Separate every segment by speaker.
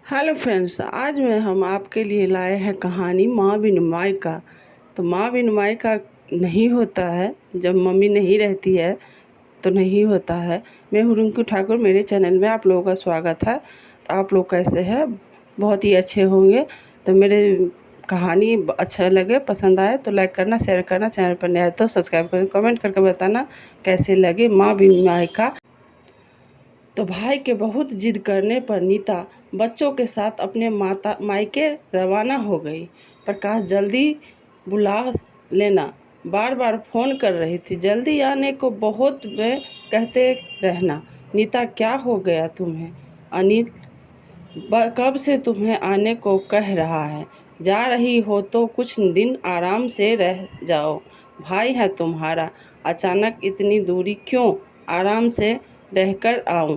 Speaker 1: Hello friends, आज हम आपके लिए लाए हैं कहानी माँ बिन माई का। तो माँ बिन माई का नहीं होता है, जब मम्मी नहीं रहती है तो नहीं होता है। मैं हूँ रिंकू ठाकुर, मेरे चैनल में आप लोगों का स्वागत है। तो आप लोग कैसे हैं? बहुत ही अच्छे होंगे। तो मेरे कहानी अच्छा लगे, पसंद आए तो लाइक करना, शेयर करना, चैनल पर नया है तो सब्सक्राइब करना, कमेंट करके बताना कैसे लगे माँ बिन माई का। तो भाई के बहुत जिद करने पर नीता बच्चों के साथ अपने मायके रवाना हो गई। प्रकाश जल्दी बुला लेना, बार बार फ़ोन कर रही थी। जल्दी आने को बहुत वे कहते रहना। नीता, क्या हो गया तुम्हें? अनिल कब से तुम्हें आने को कह रहा है। जा रही हो तो कुछ दिन आराम से रह जाओ। भाई है तुम्हारा, अचानक इतनी दूरी क्यों? आराम से रहकर आऊं।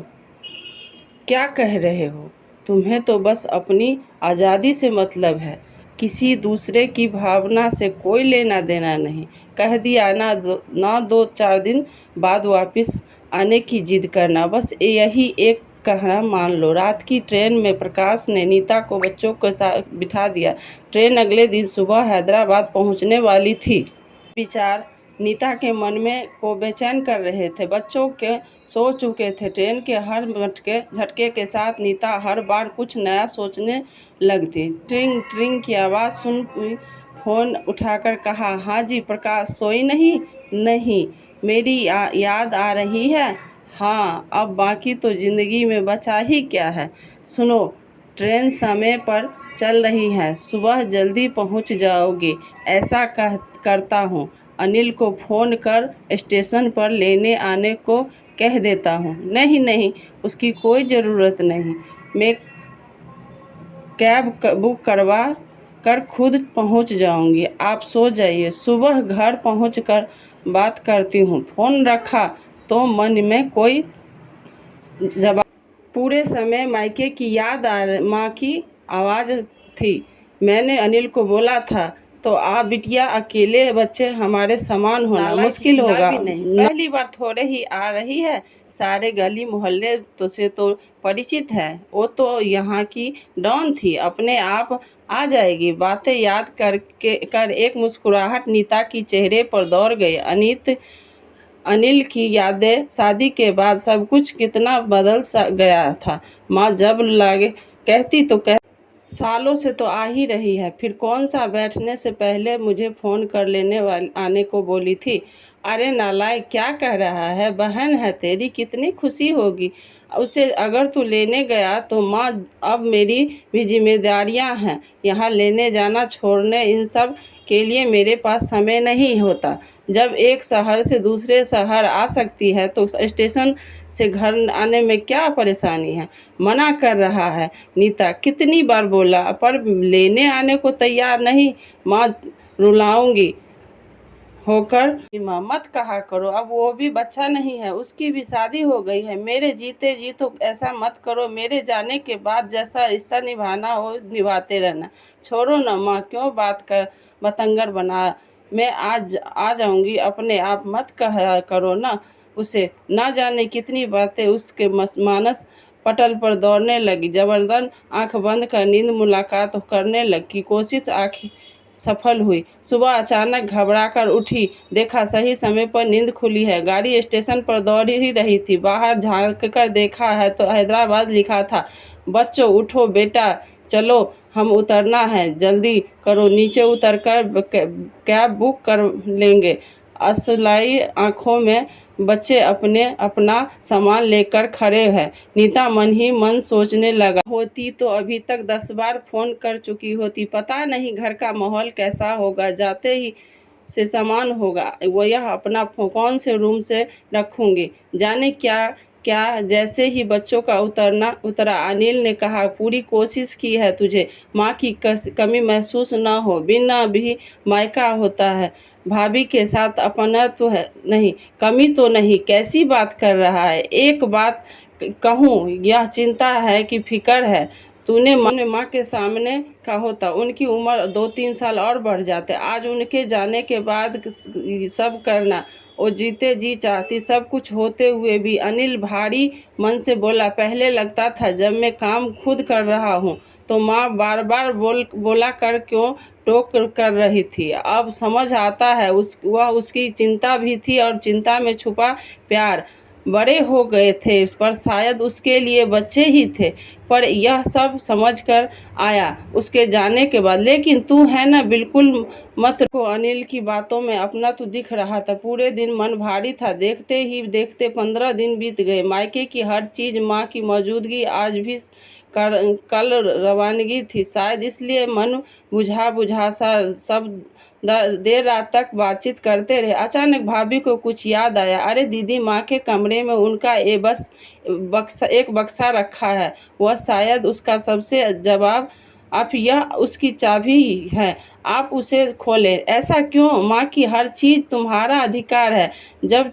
Speaker 1: क्या कह रहे हो? तुम्हें तो बस अपनी आज़ादी से मतलब है, किसी दूसरे की भावना से कोई लेना देना नहीं। कह दिया ना 2-4 दिन बाद वापस आने की जिद करना, बस यही एक कहना मान लो। रात की ट्रेन में प्रकाश ने नीता को बच्चों के साथ बिठा दिया। ट्रेन अगले दिन सुबह हैदराबाद पहुंचने वाली थी। विचार नीता के मन में को बेचैन कर रहे थे। बच्चों के सो चुके थे। ट्रेन के हर झटके के साथ नीता हर बार कुछ नया सोचने लगती। ट्रिंग ट्रिंग की आवाज़ सुन फ़ोन उठाकर कहा, हाँ जी प्रकाश, सोई नहीं? नहीं, मेरी याद आ रही है। हाँ, अब बाकी तो ज़िंदगी में बचा ही क्या है। सुनो, ट्रेन समय पर चल रही है, सुबह जल्दी पहुंच जाओगे। ऐसा करता हूँ, अनिल को फ़ोन कर स्टेशन पर लेने आने को कह देता हूँ। नहीं नहीं, उसकी कोई ज़रूरत नहीं, मैं कैब बुक करवा कर खुद पहुँच जाऊँगी। आप सो जाइए, सुबह घर पहुँच कर बात करती हूँ। फ़ोन रखा तो मन में कोई जवाब। पूरे समय मायके की याद माँ की आवाज़ थी। मैंने अनिल को बोला था तो आप बिटिया, अकेले बच्चे हमारे समान होना मुश्किल होगा। भी नहीं, पहली बार थोड़े ही आ रही है। सारे गली मोहल्ले तो परिचित है। वो तो यहाँ की डॉन थी, अपने आप आ जाएगी। बातें याद कर एक मुस्कुराहट नीता की चेहरे पर दौड़ गई। अनिल की यादें, शादी के बाद सब कुछ कितना बदल गया था। माँ जब लागे कहती तो सालों से तो आ ही रही है, फिर कौन सा बैठने से पहले मुझे फ़ोन कर आने को बोली थी। अरे नालायक, क्या कह रहा है? बहन है तेरी, कितनी खुशी होगी उसे अगर तू लेने गया तो। माँ, अब मेरी भी जिम्मेदारियाँ हैं, यहाँ लेने जाना छोड़ने इन सब के लिए मेरे पास समय नहीं होता। जब एक शहर से दूसरे शहर आ सकती है तो स्टेशन से घर आने में क्या परेशानी है? मना कर रहा है। नीता कितनी बार बोला, पर लेने आने को तैयार नहीं। माँ, रुलाऊंगी होकर माँ मत कहा करो, अब वो भी बच्चा नहीं है, उसकी भी शादी हो गई है। मेरे जीते जी तो ऐसा मत करो। मेरे जाने के बाद जैसा रिश्ता निभाना हो निभाते रहना। छोड़ो ना माँ, क्यों बात कर बतंगर बना। मैं आज आ जाऊंगी, अपने आप मत कहा करो ना उसे। ना जाने कितनी बातें उसके मानस पटल पर दौड़ने लगी। जबरदस्त आंख बंद कर नींद मुलाकात करने लगी कोशिश आँखें सफल हुई। सुबह अचानक घबराकर उठी, देखा सही समय पर नींद खुली है। गाड़ी स्टेशन पर दौड़ ही रही थी। बाहर झांक कर देखा है तो हैदराबाद लिखा था। बच्चों उठो बेटा, चलो हम उतरना है, जल्दी करो, नीचे उतर कर कैब बुक कर लेंगे। असलाई आंखों में बच्चे अपने अपना सामान लेकर खड़े हैं। नीता मन ही मन सोचने लगा, होती तो अभी तक 10 बार फ़ोन कर चुकी होती। पता नहीं घर का माहौल कैसा होगा, जाते ही से सामान होगा वो यह अपना कौन से रूम से रखूँगी, जाने क्या क्या। जैसे ही बच्चों का उतरा अनिल ने कहा, पूरी कोशिश की है तुझे माँ की कमी महसूस ना हो। बिना भी मायका होता है, भाभी के साथ अपना तो है नहीं, कमी तो नहीं। कैसी बात कर रहा है? एक बात कहूँ, यह चिंता है कि फिक्र है। तूने माँ के सामने का होता, उनकी उम्र 2-3 साल और बढ़ जाते। आज उनके जाने के बाद सब करना वो जीते जी चाहती, सब कुछ होते हुए भी। अनिल भारी मन से बोला, पहले लगता था जब मैं काम खुद कर रहा हूँ तो माँ बार बार बोला कर क्यों टोक कर रही थी। अब समझ आता है वह उसकी चिंता भी थी और चिंता में छुपा प्यार। बड़े हो गए थे पर शायद उसके लिए बच्चे ही थे, पर यह सब समझ कर आया उसके जाने के बाद। लेकिन तू है ना बिल्कुल मत को अनिल की बातों में अपना तो दिख रहा था। पूरे दिन मन भारी था। देखते ही देखते 15 दिन बीत गए। मायके की हर चीज, माँ की मौजूदगी, आज भी कल रवानगी थी। शायद इसलिए मन बुझा बुझा सा सब देर रात तक बातचीत करते रहे। अचानक भाभी को कुछ याद आया। अरे दीदी, माँ के कमरे में उनका एक बक्सा रखा है, वह शायद उसका सबसे जवाब आप यह उसकी चाबी है, आप उसे खोलें। ऐसा क्यों? माँ की हर चीज़ तुम्हारा अधिकार है। जब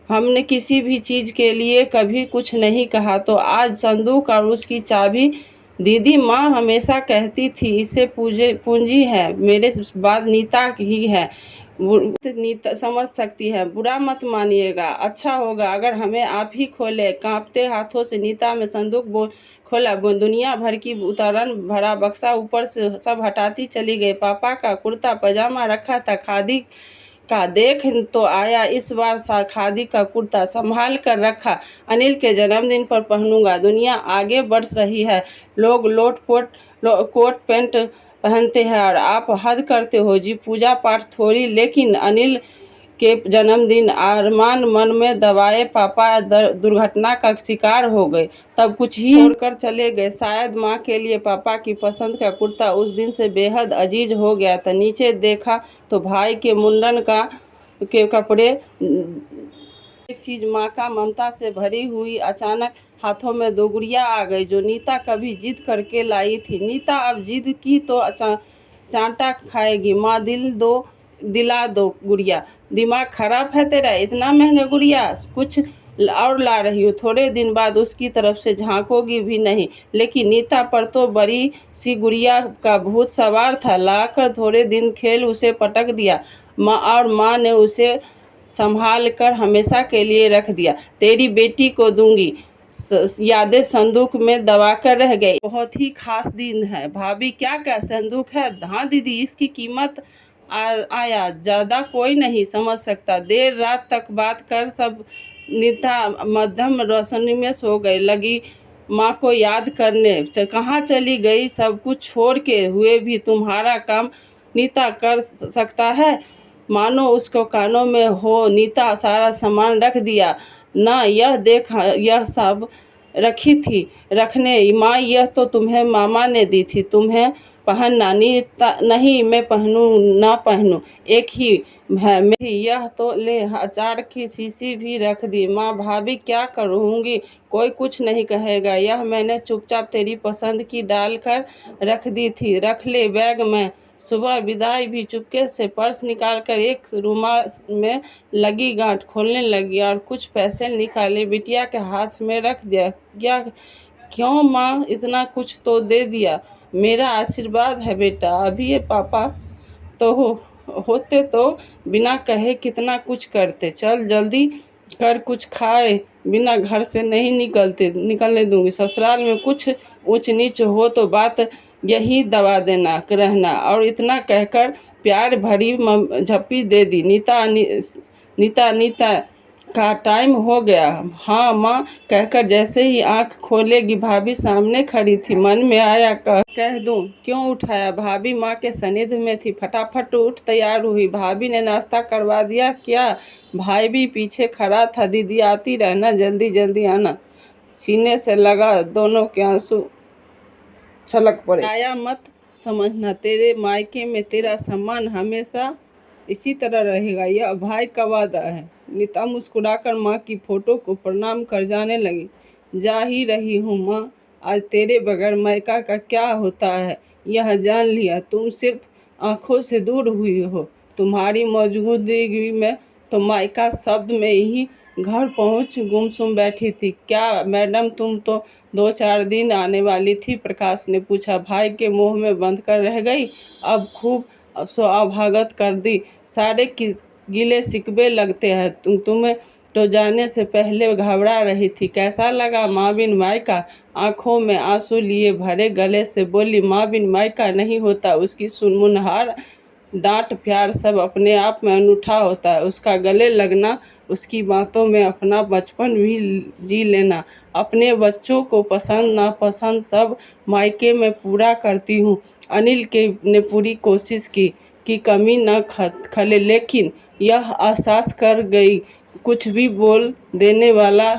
Speaker 1: हमने किसी भी चीज़ के लिए कभी कुछ नहीं कहा तो आज संदूक और उसकी चाबी। दीदी, माँ हमेशा कहती थी इसे पूंजी है, मेरे बाद नीता ही है। नीता समझ सकती है, बुरा मत मानिएगा, अच्छा होगा अगर हमें आप ही खोले। कांपते हाथों से नीता में संदूक खोला। दुनिया भर की उतारन भरा बक्सा ऊपर से सब हटाती चली गई। पापा का कुर्ता पजामा रखा था, खादी का देख तो आया इस बार खादी का कुर्ता संभाल कर रखा। अनिल के जन्मदिन पर पहनूंगा। दुनिया आगे बढ़ रही है, लोग कोट पैंट पहनते हैं और आप हद करते हो जी, पूजा पाठ थोड़ी। लेकिन अनिल के जन्मदिन अरमान मन में दबाए। पापा दुर्घटना का शिकार हो गए, तब कुछ ही छोड़कर चले गए। शायद माँ के लिए पापा की पसंद का कुर्ता उस दिन से बेहद अजीज हो गया था। नीचे देखा तो भाई के मुंडन के कपड़े। एक चीज माँ का ममता से भरी हुई। अचानक हाथों में 2 गुड़िया आ गई जो नीता कभी जिद करके लाई थी। नीता अब जिद की तो चांटा खाएगी। माँ दिला दो गुड़िया। दिमाग खराब है तेरा? इतना महंगा गुड़िया कुछ और ला रही हो, थोड़े दिन बाद उसकी तरफ से झांकोगी भी नहीं। लेकिन नीता पर तो बड़ी सी गुड़िया का भूत सवार था। लाकर थोड़े दिन खेल उसे पटक दिया। माँ ने उसे संभाल कर हमेशा के लिए रख दिया। तेरी बेटी को दूंगी। यादें संदूक में दबा कर रह गई। बहुत ही खास दिन है। भाभी, क्या संदूक है? हाँ दीदी, इसकी कीमत आया ज़्यादा कोई नहीं समझ सकता। देर रात तक बात कर सब नीता मध्यम रोशनी में सो गई। लगी माँ को याद करने। कहाँ चली गई? सब कुछ छोड़ के हुए भी तुम्हारा काम नीता कर सकता है? मानो उसको कानों में हो। नीता सारा सामान रख दिया ना, यह देख, यह सब रखी थी रखने। माँ, यह तो तुम्हें मामा ने दी थी, तुम्हें पहनना। नीता, नहीं, मैं पहनूं ना पहनूं एक ही है। यह तो ले, अचार की शीशी भी रख दी। माँ, भाभी क्या करूँगी? कोई कुछ नहीं कहेगा। यह मैंने चुपचाप तेरी पसंद की डाल कर रख दी थी, रख ले बैग में। सुबह विदाई भी चुपके से पर्स निकालकर एक रुमाल में लगी गांठ खोलने लगी और कुछ पैसे निकाले बिटिया के हाथ में रख दिया। क्यों माँ, इतना कुछ तो दे दिया। मेरा आशीर्वाद है बेटा। अभी ये पापा तो होते तो बिना कहे कितना कुछ करते। चल जल्दी कर, कुछ खाए बिना घर से नहीं निकलने दूंगी। ससुराल में कुछ ऊंच नीच हो तो बात यही दबा देना रहना। और इतना कहकर प्यार भरी झप्पी दे दी। नीता का टाइम हो गया। हाँ माँ कहकर जैसे ही आंख खोलेगी भाभी सामने खड़ी थी। मन में आया कह दूं, क्यों उठाया? भाभी माँ के सानिध्य में थी। फटाफट उठ तैयार हुई। भाभी ने नाश्ता करवा दिया क्या? भाई भी पीछे खड़ा था। दीदी आती रहना, जल्दी जल्दी आना। सीने से लगा, दोनों के आंसू छलक पड़े। आया मत समझना, तेरे मायके में तेरा सम्मान हमेशा इसी तरह रहेगा, यह भाई का वादा है। नीता मुस्कुराकर माँ की फोटो को प्रणाम कर जाने लगी। जा ही रही हूँ माँ, आज तेरे बगैर मायका का क्या होता है यह जान लिया। तुम सिर्फ आंखों से दूर हुई हो, तुम्हारी मौजूदगी में तो मायका शब्द में ही घर पहुँच गुमसुम बैठी थी। क्या मैडम, तुम तो 2-4 दिन आने वाली थी? प्रकाश ने पूछा। भाई के मुंह में बंद कर रह गई। अब खूब स्वागत कर दी। सारे गिले शिकवे लगते हैं। तुम्हें तो जाने से पहले घबरा रही थी। कैसा लगा माँ बिन मायका? आंखों में आंसू लिए भरे गले से बोली माँ बिन मायका नहीं होता। उसकी सुनमुनहार डांट प्यार सब अपने आप में अनूठा होता है। उसका गले लगना, उसकी बातों में अपना बचपन भी जी लेना। अपने बच्चों को पसंद नापसंद सब मायके में पूरा करती हूँ। अनिल के ने पूरी कोशिश की कि कमी न खले, लेकिन यह एहसास कर गई कुछ भी बोल देने वाला,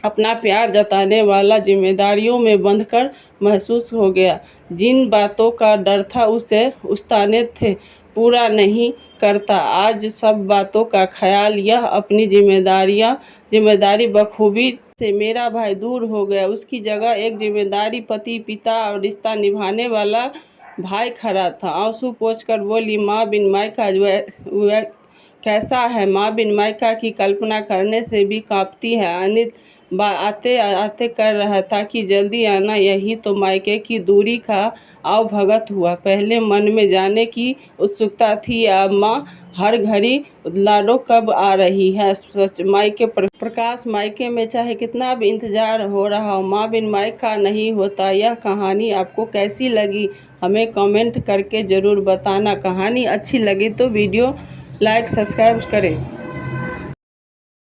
Speaker 1: अपना प्यार जताने वाला जिम्मेदारियों में बंधकर महसूस हो गया। जिन बातों का डर था उसे उस्ताने थे पूरा नहीं करता। आज सब बातों का ख्याल, यह अपनी जिम्मेदारी बखूबी से मेरा भाई दूर हो गया। उसकी जगह एक जिम्मेदारी पति, पिता और रिश्ता निभाने वाला भाई खड़ा था। आंसू पोंछकर बोली माँ बिन मायका वह कैसा है? माँ बिन मायका की कल्पना करने से भी कांपती है। अनिल आते आते कर रहा था कि जल्दी आना, यही तो मायके की दूरी का आवभगत हुआ। पहले मन में जाने की उत्सुकता थी, अब माँ हर घड़ी लाडो कब आ रही है। सच मायके प्रकाश मायके में चाहे कितना भी इंतजार हो रहा हो, माँ बिन मायका नहीं होता। यह कहानी आपको कैसी लगी हमें कमेंट करके ज़रूर बताना। कहानी अच्छी लगी तो वीडियो लाइक सब्सक्राइब करें।